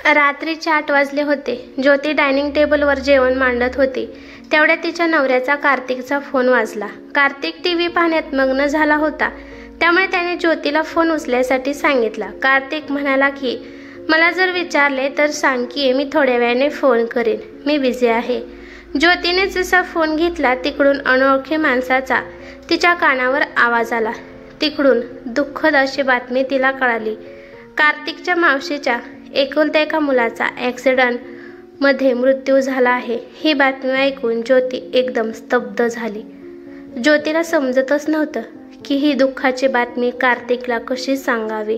रात्रीचे 8 वाजले होते. ज्योती डायनिंग टेबलवर जेवण मांडत होती. तेवढ्यात तिच्या नवऱ्याचा कार्तिकचा फोन वाजला. कार्तिक टीव्ही पाहण्यात मग्न झाला होता, त्यामुळे त्याने ज्योतीला फोन उचलण्यासाठी सांगितला. कार्तिक म्हणाला की मला जर विचारले तर सांग की मी थोड्या वेळाने फोन करीन, मी बिझी आहे. ज्योतीने जसा फोन घेतला तिकडून अनोळखी माणसाचा तिच्या कानावर आवाज आला. तिकडून दुःखद अशी बातमी तिला कळाली. कार्तिकच्या मावशीच्या एकुलत्या एका मुलाचा ॲक्सिडेंटमध्ये मृत्यू झाला आहे. ही बातमी ऐकून ज्योती एकदम स्तब्ध झाली. ज्योतीला समजतच नव्हतं की ही दुःखाची बातमी कार्तिकला कशी सांगावी.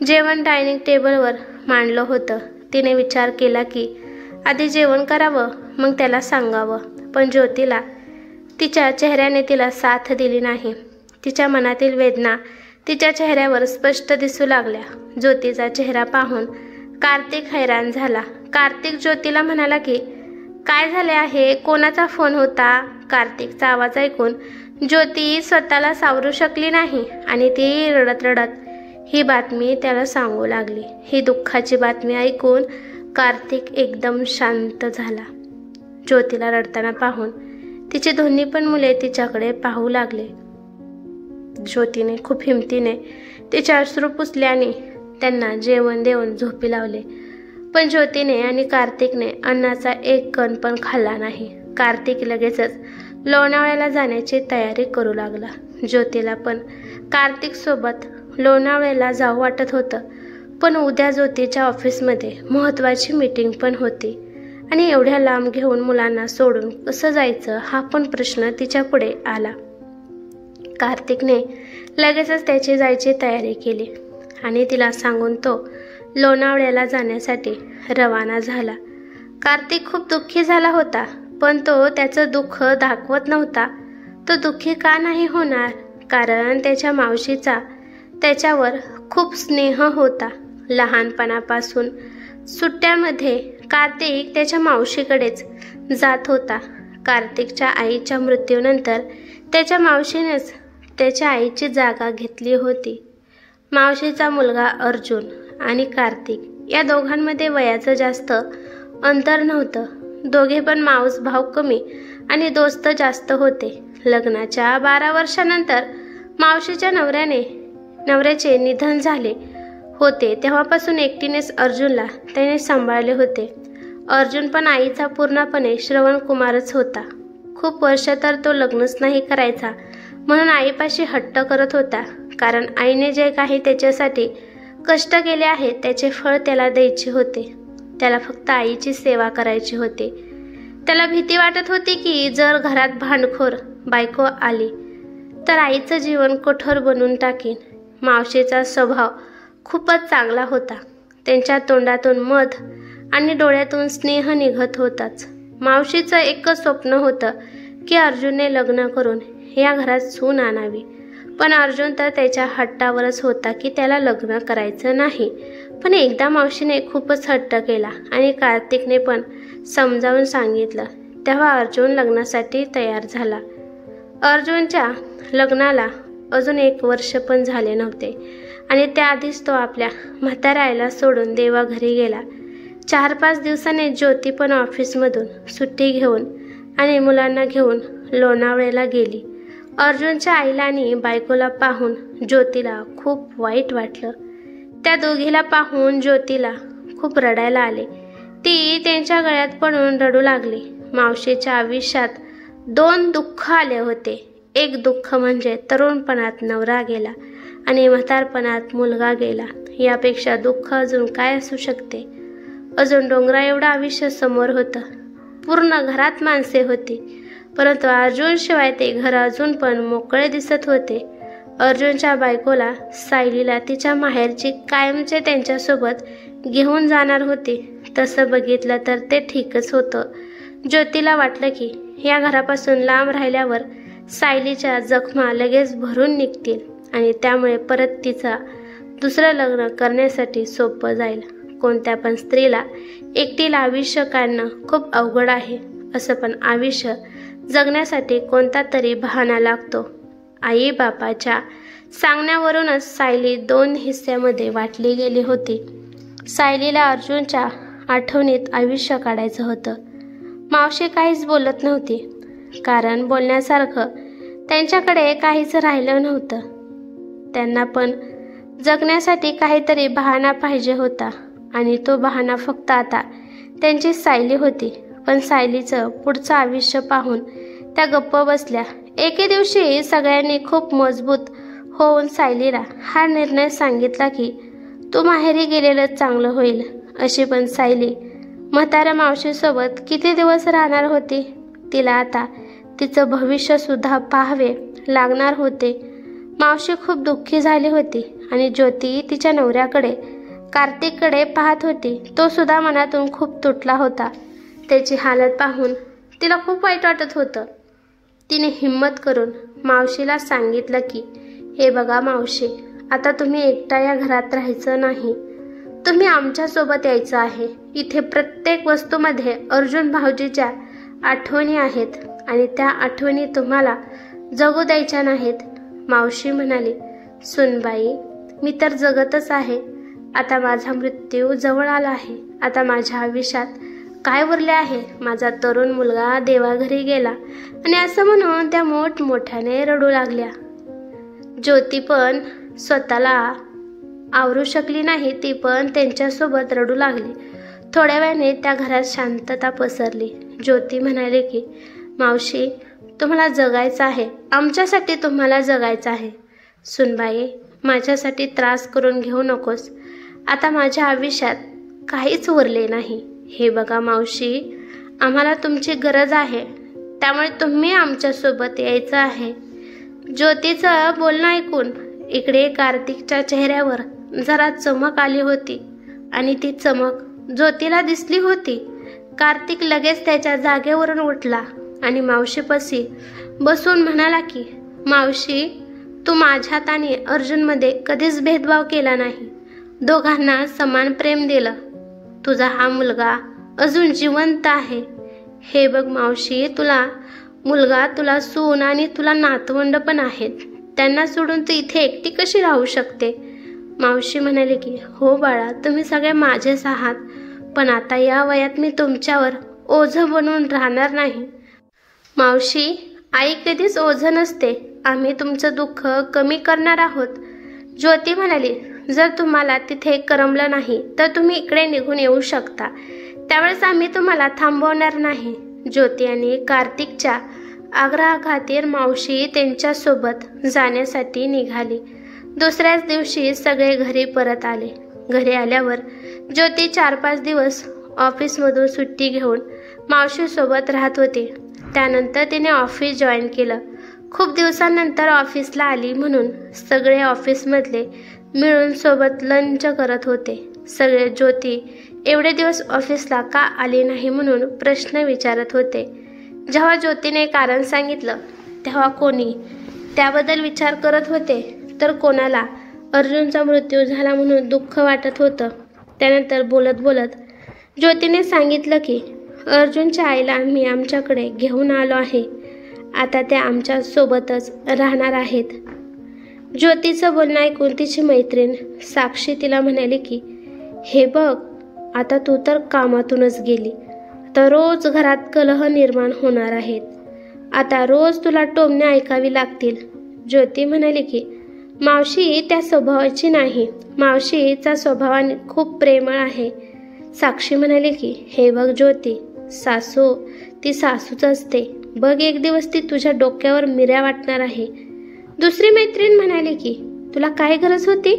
जेवण डायनिंग टेबलवर मांडलं होतं. तिने विचार केला की आधी जेवण करावं, मग त्याला सांगावं. पण ज्योतीला तिच्या चेहऱ्याने तिला साथ दिली नाही. तिच्या मनातील वेदना तिच्या चेहऱ्यावर स्पष्ट दिसू लागल्या. ज्योतीचा चेहरा पाहून कार्तिक हैराण झाला. कार्तिक ज्योतीला म्हणाला की काय झाले आहे, कोणाचा फोन होता. कार्तिकचा आवाज ऐकून ज्योती स्वतःला सावरू शकली नाही आणि ती रडत रडत ही बातमी त्याला सांगू लागली. ही दुःखाची बातमी ऐकून कार्तिक एकदम शांत झाला. ज्योतीला रडताना पाहून तिची दोन्ही पण मुले तिच्याकडे पाहू लागले. ज्योतीने खूप हिमतीने तिचे अश्रू पुसले आणि त्यांना जेवण देऊन झोपी लावले. पण ज्योतीने आणि कार्तिकने अन्नाचा एक कण पण खाल्ला नाही. कार्तिक लगेचच लोणावळ्याला जाण्याची तयारी करू लागला. ज्योतीला पण कार्तिक सोबत लोणावळ्याला जाऊ वाटत होतं. पण उद्या ज्योतीच्या ऑफिसमध्ये महत्त्वाची मीटिंग पण होती आणि एवढ्या लांब घेऊन मुलांना सोडून कसं जायचं हा पण प्रश्न तिच्या पुढे आला. कार्तिकने लगेचच त्याची जायची तयारी केली आणि तिला सांगून तो लोणावळ्याला जाण्यासाठी रवाना झाला. कार्तिक खूप दुःखी झाला होता, पण तो त्याचं दुःख दाखवत नव्हता. तो दुःखी का नाही होणार, कारण त्याच्या मावशीचा त्याच्यावर खूप स्नेह होता. लहानपणापासून सुट्ट्यामध्ये कार्तिक त्याच्या मावशीकडेच जात होता. कार्तिकच्या आईच्या मृत्यूनंतर त्याच्या मावशीनेच त्याच्या आईची जागा घेतली होती. मावशीचा मुलगा अर्जुन आणि कार्तिक या दोघांमध्ये वयाचं जास्त अंतर नव्हतं. दोघे पण मावस भाऊ कमी आणि दोस्त जास्त होते. लग्नाच्या 12 वर्षानंतर मावशीच्या नवऱ्याचे निधन झाले होते. तेव्हापासून एकटीनेच अर्जुनला त्याने सांभाळले होते. अर्जुन पण आईचा पूर्णपणे श्रवणकुमारच होता. खूप वर्ष तर तो लग्नच नाही करायचा म्हणून आईपाशी हट्ट करत होता, कारण आईने जे काही त्याच्यासाठी कष्ट केले आहेत त्याचे फळ त्याला द्यायचे होते. त्याला फक्त आईची सेवा करायची होती. त्याला भीती वाटत होती की जर घरात भांडखोर बायको आली तर आईचं जीवन कठोर बनवून टाकीन. मावशीचा स्वभाव खूपच चांगला होता. त्यांच्या तोंडातून मध आणि डोळ्यातून स्नेह निघत होताच. मावशीचं एकच स्वप्न होतं की अर्जुनने लग्न करून या घरात सून आणावी. पण अर्जुन तर त्याच्या हट्टावरच होता की त्याला लग्न करायचं नाही. पण एकदा मावशीने खूपच हट्ट केला आणि कार्तिकने पण समजावून सांगितलं. तेव्हा अर्जुन लग्नासाठी तयार झाला. अर्जुनच्या लग्नाला अजून 1 वर्ष पण झाले नव्हते आणि त्याआधीच तो आपल्या म्हाताऱ्या आईला सोडून देवाघरी गेला. 4-5 दिवसांनी ज्योती पण ऑफिसमधून सुट्टी घेऊन आणि मुलांना घेऊन लोणावळ्याला गेली. अर्जुनच्या आईला आणि बायकोला पाहून ज्योतीला खूप वाईट वाटलं. त्या दोघीला पाहून ज्योतीला खूप रडायला आले. ती त्यांच्या गळ्यात पडून रडू लागली. मावशीच्या आयुष्यात 2 दुःख आले होते. एक दुःख म्हणजे तरुणपणात नवरा गेला आणि म्हातारपणात मुलगा गेला. यापेक्षा दुःख अजून काय असू शकते. अजून डोंगरा एवढं आयुष्य समोर होतं. पूर्ण घरात माणसे होती, परंतु अर्जुनशिवाय ते घर अजून पण मोकळे दिसत होते. अर्जुनच्या बायकोला सायलीला तिच्या माहेरची कायमचे त्यांच्यासोबत घेऊन जाणार होती. तसं बघितलं तर ते ठीकच होतं. ज्योतीला वाटलं की या घरापासून लांब राहिल्यावर सायलीच्या जखमा लगेच भरून निघतील आणि त्यामुळे परत तिचा दुसरं लग्न करण्यासाठी सोपं जाईल. कोणत्या पण स्त्रीला एकटीला आयुष्य काढणं खूप अवघड आहे. असं पण आयुष्य जगण्यासाठी कोणता तरी बहाणा लागतो. आई बापाच्या सांगण्यावरूनच सायली 2 हिस्स्यामध्ये वाटली गेली होती. सायलीला अर्जुनच्या आठवणीत आयुष्य काढायचं होतं. मावशी काहीच बोलत नव्हती, कारण बोलण्यासारखं त्यांच्याकडे काहीच राहिलं नव्हतं. त्यांना पण जगण्यासाठी काहीतरी बहाणा पाहिजे होता आणि तो बहाणा फक्त आता त्यांची सायली होती. पण सायलीचं पुढचं आयुष्य पाहून त्या गप्प बसल्या. एके दिवशी सगळ्यांनी खूप मजबूत होऊन सायलीला हा निर्णय सांगितला की तू माहेरी गेलेलं चांगलं होईल. अशी पण सायली म्हाताऱ्या मावशीसोबत किती दिवस राहणार होती. तिला आता तिचं भविष्यसुद्धा पाहावे लागणार होते. मावशी खूप दुःखी झाली होती आणि ज्योती तिच्या नवऱ्याकडे कार्तिककडे पाहत होती. तो सुद्धा मनातून खूप तुटला होता. त्याची हालत पाहून तिला खूप वाईट वाटत होतं. तिने हिम्मत करून मावशीला सांगितलं की हे बघा मावशी, आता तुम्ही एकटा या घरात राहायचं नाही, तुम्ही आमच्यासोबत यायचं आहे. इथे प्रत्येक वस्तूमध्ये अर्जुन भाऊजीच्या आठवणी आहेत आणि त्या आठवणी तुम्हाला जगू द्यायच्या नाहीत. मावशी म्हणाली, सुनबाई, मी तर जगतच आहे. आता माझा मृत्यू जवळ आला आहे. आता माझ्या आयुष्यात काय उरले आहे? माझा तरुण मुलगा देवाघरी गेला. आणि असं म्हणून त्या मोठमोठ्याने रडू लागल्या. ज्योती पण स्वतःला आवरू शकली नाही. ती पण त्यांच्यासोबत रडू लागली. थोड्या वेळाने त्या घरात शांतता पसरली. ज्योती म्हणाली की मावशी, तुम्हाला जगायचं आहे, आमच्यासाठी तुम्हाला जगायचं आहे. सुनबाई, माझ्यासाठी त्रास करून घेऊ नकोस. आता माझ्या आयुष्यात काहीच उरले नाही. हे बघा मावशी, आम्हाला तुमची गरज आहे, त्यामुळे तुम्ही आमच्यासोबत यायचं आहे. ज्योतीचं बोलणं ऐकून इकडे कार्तिकच्या चेहऱ्यावर जरा चमक आली होती आणि ती चमक ज्योतीला दिसली होती. कार्तिक लगेच त्याच्या जागेवरून उठला आणि मावशीपाशी बसून म्हणाला की मावशी, तू माझ्यात आणि अर्जुनमध्ये कधीच भेदभाव केला नाही. दोघांना समान प्रेम दिलं. तुझा हा मुलगा अजून जिवंत आहे. हे बघ मावशी, तुला मुलगा, तुला सून आणि तुला नातवंड पण आहेत. त्यांना सोडून तू इथे एकटी कशी राहू शकते? मावशी म्हणाले की हो बाळा, तुम्ही सगळे माझेच आहात, पण आता या वयात मी तुमच्यावर ओझं बनून राहणार नाही. मावशी, आई कधीच ओझं नसते. आम्ही तुमचं दुःख कमी करणार आहोत. ज्योती म्हणाली, जर तुम्हाला तिथे करमलं नाही तर तुम्ही इकडे निघून येऊ शकता. त्यावेळेस आम्ही तुम्हाला थांबवणार नाही. ज्योती आणि कार्तिकच्या आग्रहाखातीर मावशी त्यांच्यासोबत जाण्यासाठी निघाली. दुसऱ्याच दिवशी सगळे घरी परत आले. घरी आल्यावर ज्योती 4-5 दिवस ऑफिसमधून सुट्टी घेऊन मावशीसोबत राहत होती. त्यानंतर तिने ऑफिस जॉईन केलं. खूप दिवसांनंतर ऑफिसला आली म्हणून सगळे ऑफिसमधले मिळून सोबत लंच करत होते. सगळे ज्योती एवढे दिवस ऑफिसला का आली नाही म्हणून प्रश्न विचारत होते. जेव्हा ज्योतीने कारण सांगितलं तेव्हा कोणी त्याबद्दल विचार करत होते, तर कोणाला अर्जुनचा मृत्यू झाला म्हणून दुःख वाटत होतं. त्यानंतर बोलत बोलत ज्योतीने सांगितलं की अर्जुनच्या आईला आम्ही आमच्याकडे घेऊन आलो आहे. आता त्या आमच्या सोबतच राहणार आहेत. ज्योतीचं बोलणं ऐकून तिची मैत्रीण साक्षी तिला म्हणाली की हे बघ, आता तू तर कामातूनच गेली, तर रोज घरात कलह निर्माण होणार आहेत. आता रोज तुला टोमणे ऐकावी लागतील. ज्योती म्हणाली की मावशी त्या स्वभावाची नाही, मावशीचा स्वभावाने खूप प्रेमळ आहे. साक्षी म्हणाली की हे बघ ज्योती, सासू ती सासूच असते. बघ, एक दिवस ती तुझ्या डोक्यावर मिऱ्या वाटणार आहे. दुसरी मैत्रीण म्हणाली की तुला काय गरज होती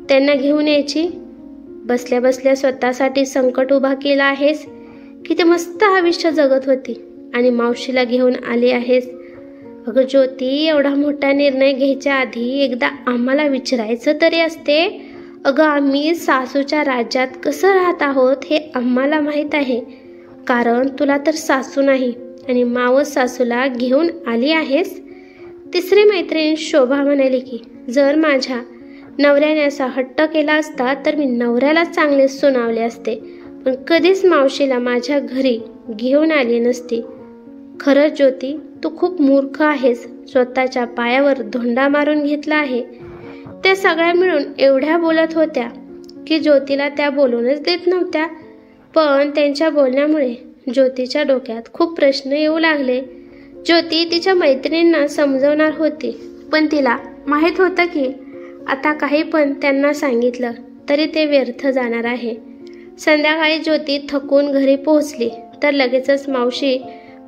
त्यांना घेऊन यायची? बसल्या बसल्या स्वतःसाठी संकट उभा केला आहेस की ते मस्त आयुष्य जगत होती आणि मावशीला घेऊन आली आहेस. अगं ज्योती, एवढा मोठा निर्णय घ्यायच्या आधी एकदा आम्हाला विचारायचं तरी असते. अगं, आम्ही सासूच्या राज्यात कसं राहत आहोत हे आम्हाला माहीत आहे, कारण तुला तर सासू नाही आणि मावस सासूला घेऊन आली आहेस. तिसरी मैत्रीण शोभा म्हणाली की जर माझ्या नवऱ्याने असा हट्ट केला असता तर मी नवऱ्यालाच चांगले सुनावले असते, पण कधीच मावशीला माझ्या घरी घेऊन आली नसती. खरंच ज्योती, तू खूप मूर्ख आहेस. स्वतःच्या पायावर धोंडा मारून घेतला आहे. त्या सगळ्या मिळून एवढ्या बोलत होत्या की ज्योतीला त्या बोलूनच देत नव्हत्या. पण त्यांच्या बोलण्यामुळे ज्योतीच्या डोक्यात खूप प्रश्न येऊ लागले. ज्योती तिच्या मैत्रिणींना समजवणार होती, पण तिला माहीत होतं की आता काही पण त्यांना सांगितलं तरी ते व्यर्थ जाणार आहे. संध्याकाळी ज्योती थकून घरी पोहोचली तर लगेचच मावशी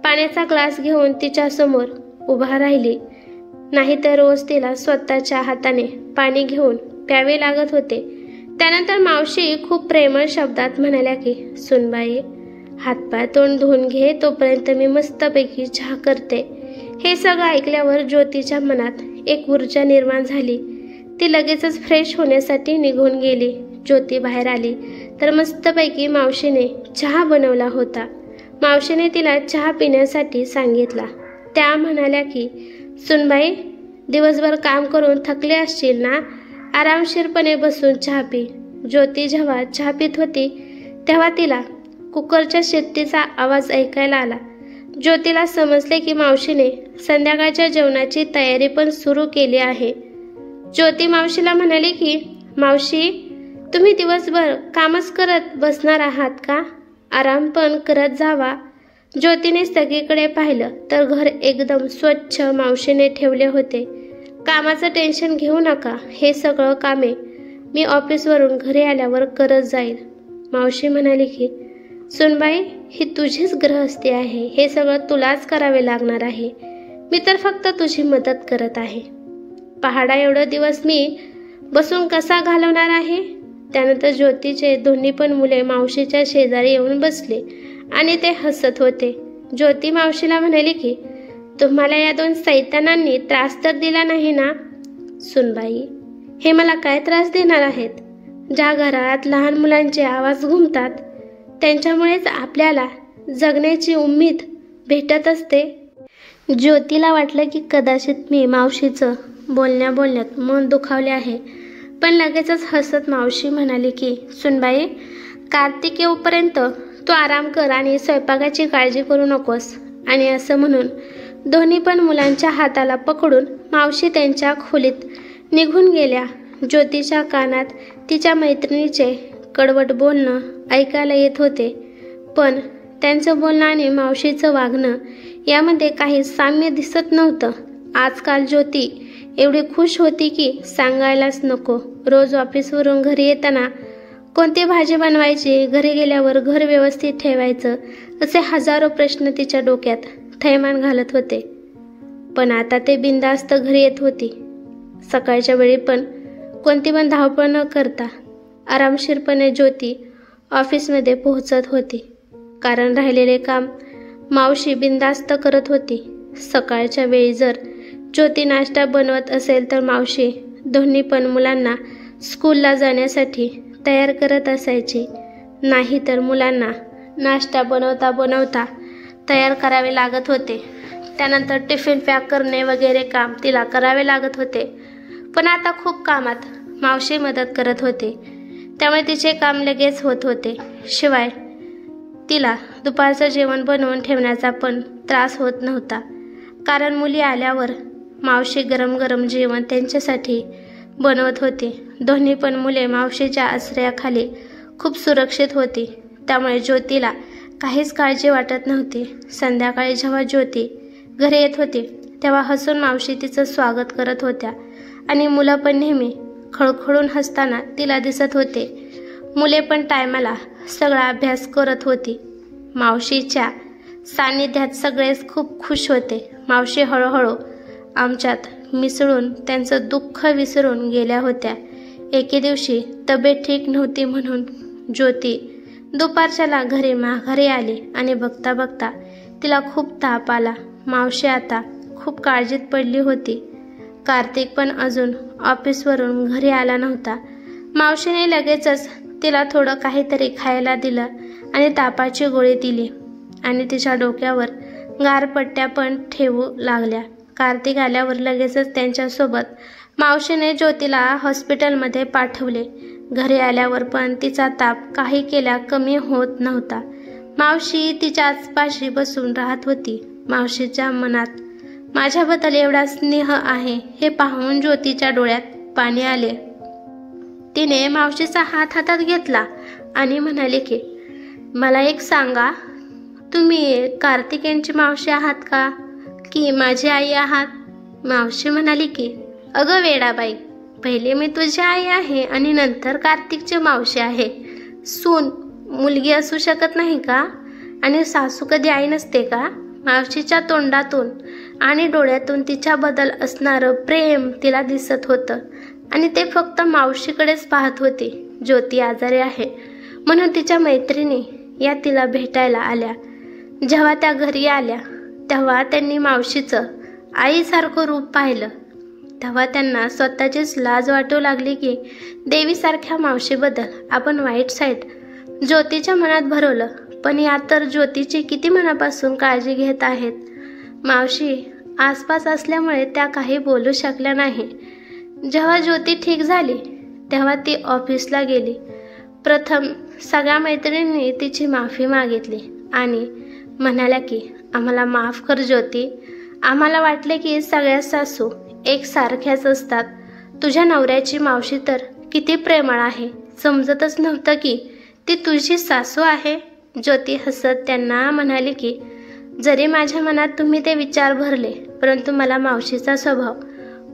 पाण्याचा ग्लास घेऊन तिच्यासमोर उभा राहिली. नाहीतर रोज तिला स्वतःच्या हाताने पाणी घेऊन प्यावे लागत होते. त्यानंतर मावशी खूप प्रेमळ शब्दात म्हणाल्या की सुनबाई, हातपाय तोंड धुवून घे, तोपर्यंत मी मस्तपैकी चहा करते. हे सगळं ऐकल्यावर ज्योतीच्या मनात एक ऊर्जा निर्माण झाली. ती लगेचच फ्रेश होण्यासाठी निघून गेली. ज्योती बाहेर आली तर मस्तपैकी मावशीने चहा बनवला होता. मावशीने तिला चहा पिण्यासाठी सांगितला. त्या म्हणाल्या की सुनबाई, दिवसभर काम करून थकले असशील ना, आरामशीरपणे बसून चहा पी. ज्योती जेव्हा चहा पित होती तेव्हा तिला कुकरच्या शिट्टीचा आवाज ऐकायला आला. ज्योतीला समजले की मावशीने संध्याकाळच्या जेवणाची तयारी पण सुरू केली आहे. ज्योती मावशीला म्हणाली की मावशी, तुम्ही दिवसभर कामच करत बसणार आहात का? आराम पण करत जावा. ज्योतीने सगळीकडे पाहिलं तर घर एकदम स्वच्छ मावशीने ठेवले होते. कामाचं टेन्शन घेऊ नका, हे सगळं कामे मी ऑफिसवरून घरी आल्यावर करत जाईल. मावशी म्हणाली की सुनबाई, ही तुझीच गृहस्थी आहे, हे सगळं तुलाच करावे लागणार आहे. मी तर फक्त तुझी मदत करत आहे. पहाडा एवढे दिवस मी बसून कसा घालवणार आहे? त्यानंतर ज्योतीचे दोन्ही पण मुले मावशीच्या शेजारी येऊन बसले आणि ते हसत होते. ज्योती मावशीला म्हणाली की तुम्हाला या दोन सैतानांनी त्रास तर दिला नाही ना? सुनबाई, हे मला काय त्रास देणार आहेत? ज्या घरात लहान मुलांचे आवाज घुमतात त्यांच्यामुळेच आपल्याला जगण्याची उम्मीद भेटत असते. ज्योतीला वाटलं की कदाचित मी मावशीचं बोलण्यात मन दुखावले आहे, पण लगेचच हसत मावशी म्हणाली की सुनबाई, कार्तिक येऊपर्यंत तू आराम कर आणि स्वयंपाकाची काळजी करू नकोस. आणि असं म्हणून दोन्ही पण मुलांच्या हाताला पकडून मावशी त्यांच्या खोलीत निघून गेल्या. ज्योतीच्या कानात तिच्या मैत्रिणीचे कडवट बोलणं ऐकायला येत होते, पण त्यांचं बोलणं आणि मावशीचं वागणं यामध्ये काही साम्य दिसत नव्हतं. आजकाल ज्योती एवढी खुश होती की सांगायलाच नको. रोज ऑफिसवरून घरी येताना कोणती भाजी बनवायची, घरी गेल्यावर घर व्यवस्थित ठेवायचं, असे हजारो प्रश्न तिच्या डोक्यात थैमान घालत होते. पण आता ते बिनधास्त घरी येत होती. सकाळच्या वेळी पण कोणती पण धावपळ न करता आरामशीरपणे ज्योती ऑफिसमध्ये पोहोचत होती. कारण राहिलेले काम मावशी बिनधास्त करत होती. सकाळच्या वेळी जर ज्योती नाश्ता बनवत असेल तर मावशी दोन्ही पण मुलांना स्कूलला जाण्यासाठी तयार करत असायची. नाही तर मुलांना नाश्ता बनवता तयार करावे लागत होते. त्यानंतर टिफिन पॅक करणे वगैरे काम तिला करावे लागत होते. पण आता खूप कामात मावशी मदत करत होते, त्यामुळे तिचे काम लगेच होत होते. शिवाय तिला दुपारचं जेवण बनवून ठेवण्याचा पण त्रास होत नव्हता. कारण मुली आल्यावर मावशी गरम गरम जेवण त्यांच्यासाठी बनवत होती. दोन्ही पण मुले मावशीच्या आश्रयाखाली खूप सुरक्षित होती, त्यामुळे ज्योतीला काहीच काळजी वाटत नव्हती. संध्याकाळी जेव्हा ज्योती घरी येत होती तेव्हा हसून मावशी तिचं स्वागत करत होत्या आणि मुलं पण नेहमी खळखळून हसताना तिला दिसत होते. मुले पण टायमाला सगळा अभ्यास करत होती. मावशीच्या सान्निध्यात सगळेच खूप खुश होते. मावशी हळूहळू आमच्यात मिसळून त्यांचं दुःख विसरून गेल्या होत्या. एके दिवशी तब्येत ठीक नव्हती म्हणून ज्योती दुपारच्याला माघारी आली आणि बघता बघता तिला खूप ताप आला. मावशी आता खूप काळजीत पडली होती. कार्तिक पण अजून ऑफिसवरून घरी आला नव्हता. मावशीने लगेचच तिला थोडं काहीतरी खायला दिलं आणि तापाची गोळी दिली आणि तिच्या डोक्यावर गारपट्ट्या पण ठेवू लागल्या. कार्तिक आल्यावर लगेचच त्यांच्यासोबत मावशीने ज्योतीला हॉस्पिटलमध्ये पाठवले. घरी आल्यावर पण तिचा ताप काही केल्या कमी होत नव्हता. मावशी तिच्या आसपाशी बसून राहत होती. मावशीच्या मनात माझ्याबद्दल एवढा स्नेह आहे हे पाहून ज्योतीच्या डोळ्यात पाणी आले. तिने मावशीचा हात हातात घेतला आणि म्हणाली की मला एक सांगा, तुम्ही कार्तिक यांची मावशी आहात का की माझी आई आहात? मावशी म्हणाली की अगं वेडाबाई, पहिले मी तुझी आई आहे आणि नंतर कार्तिकची मावशी आहे. सून मुलगी असू शकत नाही का? आणि सासू कधी आई नसते का? मावशीच्या तोंडातून आणि डोळ्यातून तिच्याबद्दल असणारं प्रेम तिला दिसत होतं आणि ते फक्त मावशीकडेच पाहत होती. ज्योती आजारी आहे म्हणून तिच्या मैत्रिणी या तिला भेटायला आल्या. जेव्हा त्या घरी आल्या तेव्हा त्यांनी मावशीचं आईसारखं रूप पाहिलं. तेव्हा त्यांना स्वतःचीच लाज वाटू लागली की देवीसारख्या मावशीबद्दल आपण वाईट साईट ज्योतीच्या मनात भरवलं. पण या तर ज्योतीची किती मनापासून काळजी घेत आहेत. मावशी आसपास असल्यामुळे त्या काही बोलू शकल्या नाही. जेव्हा ज्योती ठीक झाली तेव्हा ती ऑफिसला गेली. प्रथम सगळ्या मैत्रिणींनी तिची माफी मागितली आणि म्हणाल्या की आम्हाला माफ कर ज्योती. आम्हाला वाटले की सगळ्या सासू एकसारख्याच असतात. तुझ्या नवऱ्याची मावशी तर किती प्रेमळ आहे. समजतच नव्हतं की ती तुझी सासू आहे. ज्योती हसत त्यांना म्हणाली की जरी माझ्या मनात तुम्ही ते विचार भरले परंतु मला मावशीचा स्वभाव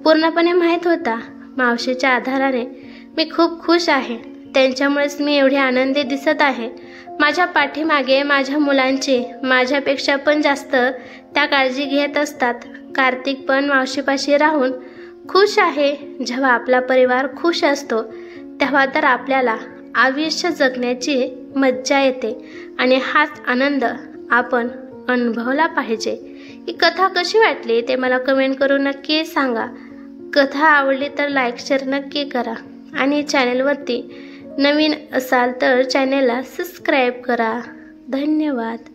पूर्णपणे माहीत होता. मावशीच्या आधाराने मी खूप खुश आहे. त्यांच्यामुळेच मी एवढी आनंदी दिसत आहे. माझ्या पाठीमागे माझ्या मुलांची माझ्यापेक्षा पण जास्त त्या काळजी घेत असतात. कार्तिक पण मावशीपाशी राहून खुश आहे. जेव्हा आपला परिवार खुश असतो तेव्हा तर आपल्याला आयुष्य जगण्याची मज्जा येते आणि हाच आनंद आपण अनुभवला पाहिजे. ही कथा कशी वाटली ते मला कमेंट करून नक्की सांगा. कथा आवडली तर लाईक शेअर नक्की करा आणि चॅनलवरती नवीन असाल तर चॅनलला सबस्क्राईब करा. धन्यवाद.